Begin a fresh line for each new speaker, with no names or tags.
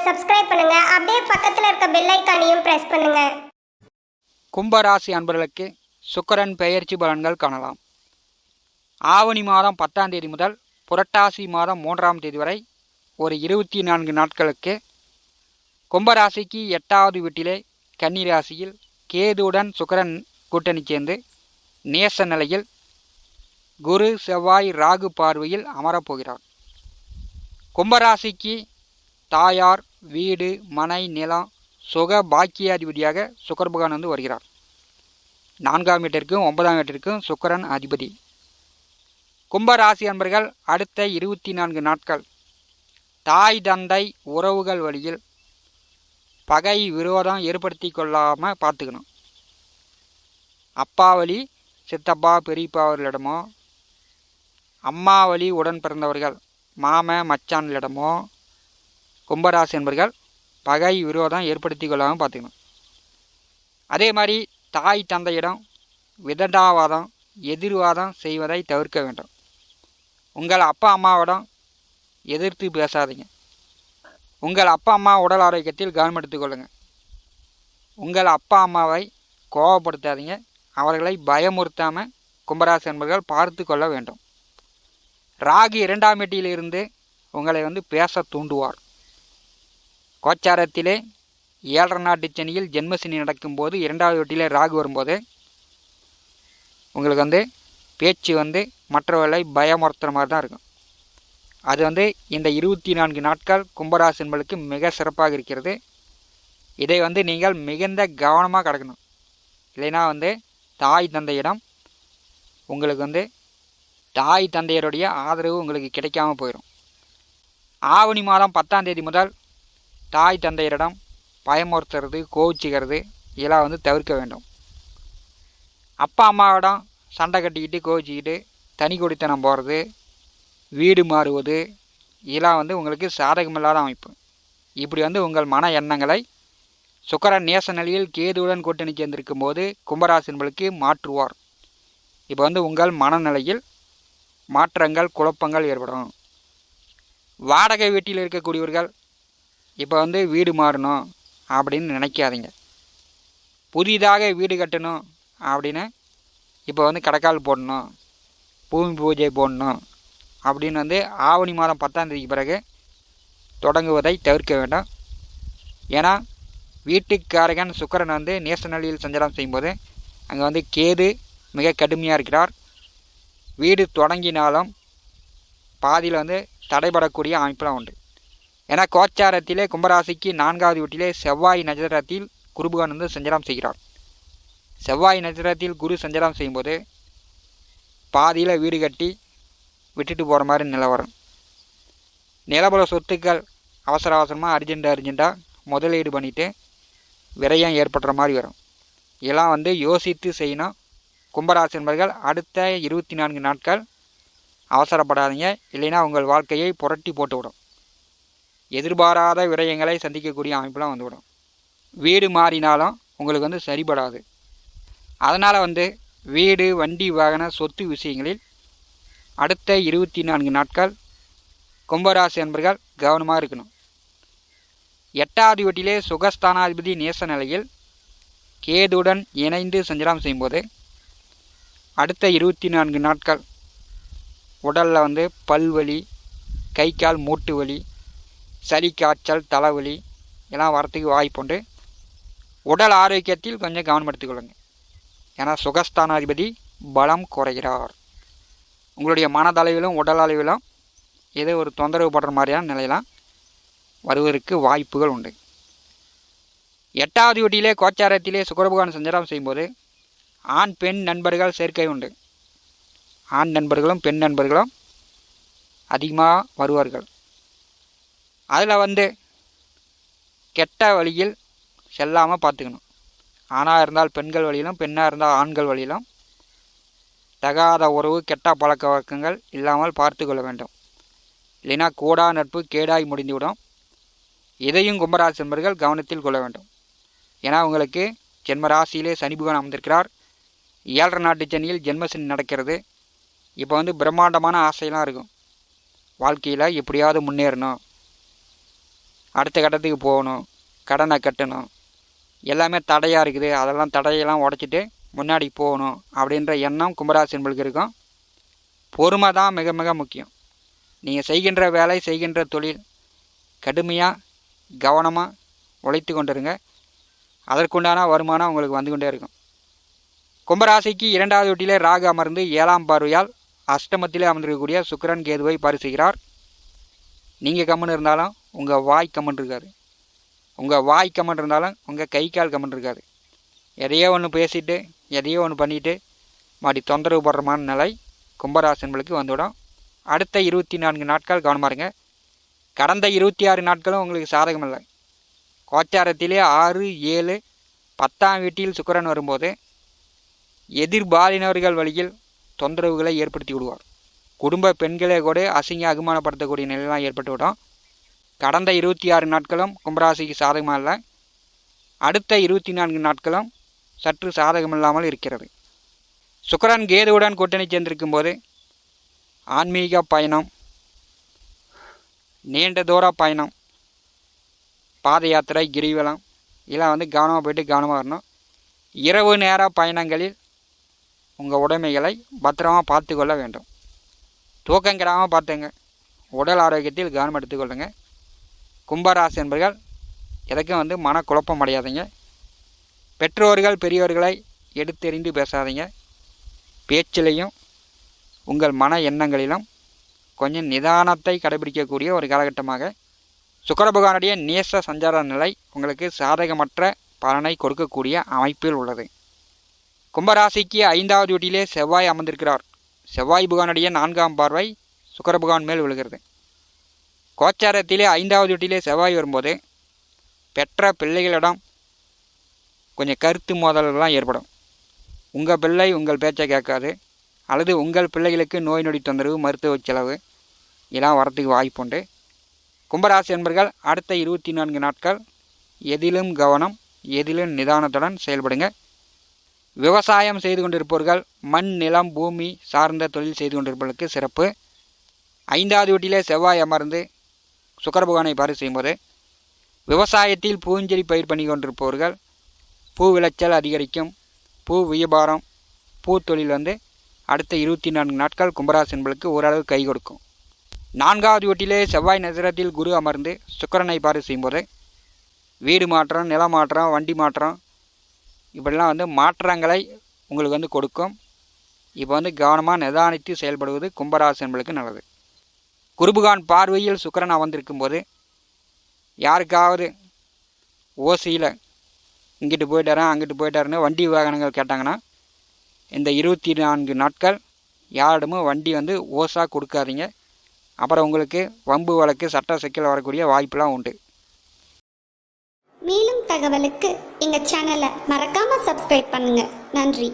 Subscribe பண்ணுங்க. அப்படியே பக்கத்துல இருக்க பெல் ஐகானையும் பிரஸ் பண்ணுங்க.
கும்பராசி அன்பர்களுக்கு சுக்கிரன் பெயர்ச்சி பலன்கள் காணலாம். ஆவணி மாதம் 10ஆம் தேதி முதல் புரட்டாசி மாதம் 3ஆம் தேதி வரை ஒரு 24 நாட்களுக்கு கும்பராசிக்கு 8வது வீட்டிலே கன்னிராசியில் கேதுவுடன் சுக்கிரன் கூட்டணி சேர்ந்து நேச நிலையில் குரு செவ்வாய் ராகு பார்வையில் அமரப்போகிறார். கும்பராசிக்கு தாயார், வீடு, மனை, நிலம், சுக பாக்கியாதிபதியாக சுக்கிர பகவான் வருகிறார். 4ஆம் வீட்டிற்கும் 9ஆம் வீட்டிற்கும் சுக்கிரன் அதிபதி. கும்பராசி அன்பர்கள் அடுத்த 24 நாட்கள் தாய் தந்தை உறவுகள் வழியில் பகை விரோதம் ஏற்படுத்தி கொள்ளாமல் பார்த்துக்கணும். அப்பா வழி சித்தப்பா பெரியப்பா அவர்களிடமோ, அம்மா வழி உடன் பிறந்தவர்கள் மாம மச்சான்களிடமோ கும்பராசி என்பர்கள் பகை விரோதம் ஏற்படுத்தி கொள்ளாமல் பார்த்துக்கணும். அதே மாதிரி தாய் தந்தையிடம் விதண்டாவாதம் எதிர்வாதம் செய்வதை தவிர்க்க வேண்டும். உங்கள் அப்பா அம்மாவிடம் எதிர்த்து பேசாதீங்க. உங்கள் அப்பா அம்மா உடல் ஆரோக்கியத்தில் கவனம் எடுத்துக்கொள்ளுங்கள். உங்கள் அப்பா அம்மாவை கோபப்படுத்தாதீங்க. அவர்களை பயமுறுத்தாமல் கும்பராசி என்பர்கள் பார்த்து கொள்ள வேண்டும். ராகு 2ஆம் வீட்டிலிருந்து உங்களை பேச தூண்டுவார். கோச்சாரத்திலே 7 நாட்டு சனியில் ஜென்மசனி நடக்கும்போது 2வது வீட்டிலே ராகு வரும்போது உங்களுக்கு பேச்சு மற்றவர்களை பயமுறுத்துகிற மாதிரி தான் இருக்கும். அது இந்த 24 நாட்கள் கும்பராசி என்பதற்கு மிக சிறப்பாக இருக்கிறது. இதை நீங்கள் மிகுந்த கவனமாக கிடக்கணும். இல்லைன்னா தாய் தந்தையிடம் உங்களுக்கு தாய் தந்தையருடைய ஆதரவு உங்களுக்கு கிடைக்காம போயிடும். ஆவணி மாதம் 10ஆம் தேதி முதல் தாய் தந்தையரிடம் பயமுறுத்துறது கோவிச்சுக்கிறது இதெல்லாம் தவிர்க்க வேண்டும். அப்பா அம்மாவிடம் சண்டை கட்டிக்கிட்டு கோவிச்சிக்கிட்டு தனி குடித்தனம் போகிறது, வீடு மாறுவது இதெல்லாம் உங்களுக்கு சாதகமில்லாத அமைப்பு. இப்படி உங்கள் மன எண்ணங்களை சுக்கிரன் நேச நிலையில் கேதுவுடன் கூட்டணி சேர்ந்திருக்கும் போது கும்பராசி என்பதற்கு மாற்றுவார். இப்போ உங்கள் மனநிலையில் மாற்றங்கள் குழப்பங்கள் ஏற்படும். வாடகை வீட்டில் இருக்கக்கூடியவர்கள் இப்போ வீடு மாறணும் அப்படின்னு நினைக்காதீங்க. புதிதாக வீடு கட்டணும் அப்படின்னு இப்போ கடைக்கால் போடணும், பூமி பூஜை போடணும் அப்படின்னு ஆவணி மாதம் 10ஆம் தேதிக்கு பிறகு தொடங்குவதை தவிர்க்க வேண்டும். ஏன்னா வீட்டுக்காரகன் சுக்கிரன் நேச நிலையில் சஞ்சாரம் செய்யும்போது அங்கே கேது மிக கடுமையாக இருக்கிறார். வீடு தொடங்கினாலும் பாதியில் தடைபடக்கூடிய அமைப்பெலாம் உண்டு. ஏன்னா கோச்சாரத்திலே கும்பராசிக்கு 4வது வீட்டிலே செவ்வாய் நட்சத்திரத்தில் குரு பகவான் சஞ்சாரம் செய்கிறார். செவ்வாய் நட்சத்திரத்தில் குரு சஞ்சாரம் செய்யும்போது பாதியில் வீடு கட்டி விட்டுட்டு போகிற மாதிரி நிலவரம். நிலபுல சொத்துக்கள் அவசரமாக அர்ஜெண்ட்டாக முதலீடு பண்ணிவிட்டு விரயம் ஏற்படுற மாதிரி வரும். இதெல்லாம் யோசித்து செய்யணும். கும்பராசி என்பர்கள் அடுத்த 24 நாட்கள் அவசரப்படாதீங்க. இல்லைன்னா உங்கள் வாழ்க்கையை புரட்டி போட்டுவிடும். எதிர்பாராத விரயங்களை சந்திக்கக்கூடிய அமைப்பெலாம் வந்துவிடும். வீடு மாறினாலும் உங்களுக்கு சரிபடாது. அதனால் வீடு வண்டி வாகன சொத்து விஷயங்களில் அடுத்த 24 நாட்கள் கும்பராசி என்பர்கள் கவனமாக இருக்கணும். 8வது வீட்டிலே சுகஸ்தானாதிபதி நேச நிலையில் கேதுடன் இணைந்து சஞ்சாரம் செய்யும்போது அடுத்த 24 நாட்கள் உடலில் பல்வலி, கை கால் மூட்டு வலி, சளி காய்ச்சல், தலைவலி எல்லாம் வரத்துக்கு வாய்ப்புண்டு. உடல் ஆரோக்கியத்தில் கொஞ்சம் கவனம் எடுத்துக்கொள்ளுங்க. ஏன்னா சுகஸ்தானாதிபதி பலம் குறைகிறார். உங்களுடைய மனதளவிலும் உடல் அளவிலும் ஏதோ ஒரு தொந்தரவு படுற மாதிரியான நிலையெல்லாம் வருவதற்கு வாய்ப்புகள் உண்டு. 8வது வீட்டிலே கோச்சாரத்திலே சுக்கிர பகவான் சஞ்சாரம் செய்யும்போது ஆண் பெண் நண்பர்கள் சேர்க்கை உண்டு. ஆண் நண்பர்களும் பெண் நண்பர்களும் அதிகமாக வருவார்கள். அதில் கெட்ட வழியில் செல்லாமல் பார்த்துக்கணும். ஆணாக இருந்தால் பெண்கள் வழியிலும், பெண்ணாக இருந்தால் ஆண்கள் வழியிலும் தகாத உறவு கெட்ட பழக்க வழக்கங்கள் இல்லாமல் பார்த்து கொள்ள வேண்டும். இல்லைன்னா கூடா நட்பு கேடாய் முடிந்துவிடும். இதையும் கும்பராசி என்பர்கள் கவனத்தில் கொள்ள வேண்டும். ஏன்னா உங்களுக்கு ஜென்மராசியிலே சனி பகவான் அமர்ந்திருக்கிறார். 7 நாட்டு சனியில் ஜென்மசனி நடக்கிறது. இப்போ பிரம்மாண்டமான ஆசையெல்லாம் இருக்கும். வாழ்க்கையில் எப்படியாவது முன்னேறணும், அடுத்த கட்டத்துக்கு போகணும், கடனை கட்டணும், எல்லாமே தடையாக இருக்குது, அதெல்லாம் தடையெல்லாம் உடச்சிட்டு முன்னாடி போகணும் அப்படின்ற எண்ணம் கும்பராசி என்பளுக்கு இருக்கும். பொறுமை தான் மிக மிக முக்கியம். நீங்கள் செய்கின்ற வேலை, செய்கின்ற தொழில் கடுமையாக கவனமாக உழைத்து கொண்டிருங்க. அதற்குண்டான வருமானம் உங்களுக்கு வந்து கொண்டே இருக்கும். கும்பராசிக்கு 2வது வீட்டிலே ராகு அமர்ந்து 7ஆம் பார்வையால் அஷ்டமத்திலே அமர்ந்திருக்கக்கூடிய சுக்கிரன் கேதுவை பரிசுகிறார். நீங்கள் கம்மன் இருந்தாலும் உங்கள் வாய் கம்மன் இருக்காது, உங்கள் வாய் கம்மன் இருந்தாலும் உங்கள் கை கால் கம்மன் இருக்காது. எதையோ ஒன்று பேசிட்டு எதையோ ஒன்று பண்ணிவிட்டு மாடி தொந்தரவு படுறமான நிலை கும்பராசி என்பளுக்கு வந்துவிடும். அடுத்த 24 நாட்கள் கவனமாக இருங்க. கடந்த 26 நாட்களும் உங்களுக்கு சாதகம் இல்லை. கோச்சாரத்திலே 6, 7, 10ஆம் வீட்டில் சுக்கிரன் வரும்போது எதிர்பாலினர்கள் வழியில் தொந்தரவுகளை ஏற்படுத்தி விடுவார். குடும்ப பெண்களே கூட அசிங்க அகுமானப்படுத்தக்கூடிய நிலையெல்லாம் ஏற்பட்டு விடும். கடந்த 26 நாட்களும் கும்பராசிக்கு சாதகமாக இல்லை. அடுத்த 24 நாட்களும் சற்று சாதகமில்லாமல் இருக்கிறது. சுக்கிரன் கேதுவுடன் கூட்டணி சேர்ந்திருக்கும் போது ஆன்மீக பயணம், நீண்ட தூர பயணம், பாத யாத்திரை, கிரிவலம் இதெல்லாம் வந்து கவனமாக போயிட்டு கவனமாக வரணும். இரவு நேர பயணங்களில் உங்கள் உடைமைகளை பத்திரமாக பார்த்து கொள்ள வேண்டும். தூக்கம் கெடாமல் பார்த்துங்க. உடல் ஆரோக்கியத்தில் கவனம் எடுத்துக்கொள்ளுங்க. கும்பராசி என்பர்கள் எதுக்கும் வந்து மனக்குழப்பம் அடையாதீங்க. பெற்றோர்கள் பெரியோர்களை எடுத்தெறிந்து பேசாதீங்க. பேச்சிலையும் உங்கள் மன எண்ணங்களிலும் கொஞ்சம் நிதானத்தை கடைபிடிக்கக்கூடிய ஒரு காலகட்டமாக சுக்கிர பகவானுடைய நேச சஞ்சார நிலை உங்களுக்கு சாதகமற்ற பலனை கொடுக்கக்கூடிய அமைப்பில் உள்ளது. கும்பராசிக்கு 5வது வீட்டிலே செவ்வாய் அமர்ந்திருக்கிறார். செவ்வாய் பகவானுடைய 4ஆம் பார்வை சுக்கிர பகவான் மேல் விழுகிறது. கோச்சாரத்திலே 5வது வீட்டிலே செவ்வாய் வரும்போது பெற்ற பிள்ளைகளிடம் கொஞ்சம் கருத்து மோதல்கள்லாம் ஏற்படும். உங்கள் பிள்ளை உங்கள் பேச்சை கேட்காது, அல்லது உங்கள் பிள்ளைகளுக்கு நோய் நொடி தொந்தரவு, மருத்துவ செலவு இதெல்லாம் வரத்துக்கு வாய்ப்புண்டு. கும்பராசி என்பர்கள் அடுத்த 24 நாட்கள் எதிலும் கவனம், எதிலும் நிதானத்துடன் செயல்படுங்க. விவசாயம் செய்து கொண்டிருப்பவர்கள், மண், நிலம், பூமி சார்ந்த தொழில் செய்து கொண்டிருப்பவர்களுக்கு சிறப்பு. 5வது வீட்டிலே செவ்வாய் அமர்ந்து சுக்கிர பகவானை பாரு செய்யும்போது விவசாயத்தில் பூஞ்செடி பயிர் பண்ணி கொண்டிருப்பவர்கள் பூ விளைச்சல் அதிகரிக்கும். பூ வியாபாரம், பூ தொழில் வந்து அடுத்த 24 நாட்கள் கும்பராசி என்பளுக்கு ஓரளவு கை கொடுக்கும். 4வது வீட்டிலே செவ்வாய் நட்சத்திரத்தில் குரு அமர்ந்து சுக்கிரனை பாரு செய்யும்போது வீடு மாற்றம், நில மாற்றம், வண்டி மாற்றம் இப்படிலாம் வந்து மாற்றங்களை உங்களுக்கு வந்து கொடுக்கும். இப்போ வந்து கவனமாக நிதானித்து செயல்படுவது கும்பராசி என்பளுக்கு நல்லது. குருபகான் பார்வையில் சுக்கிரன் அமர்ந்திருக்கும் போது யாருக்காவது ஓசியில் இங்கிட்டு போயிட்டாரன் அங்கிட்டு போயிட்டாருன்னு வண்டி வாகனங்கள் கேட்டாங்கன்னா இந்த 24 நாட்கள் யாரிடமும் வண்டி வந்து ஓசாக கொடுக்காதீங்க. அப்புறம் உங்களுக்கு வம்பு வழக்கு, சட்ட சிக்கல் வரக்கூடிய வாய்ப்பெலாம் உண்டு.
மேலும் தகவலுக்கு எங்கள் சேனலை மறக்காமல் சப்ஸ்கிரைப் பண்ணுங்கள். நன்றி.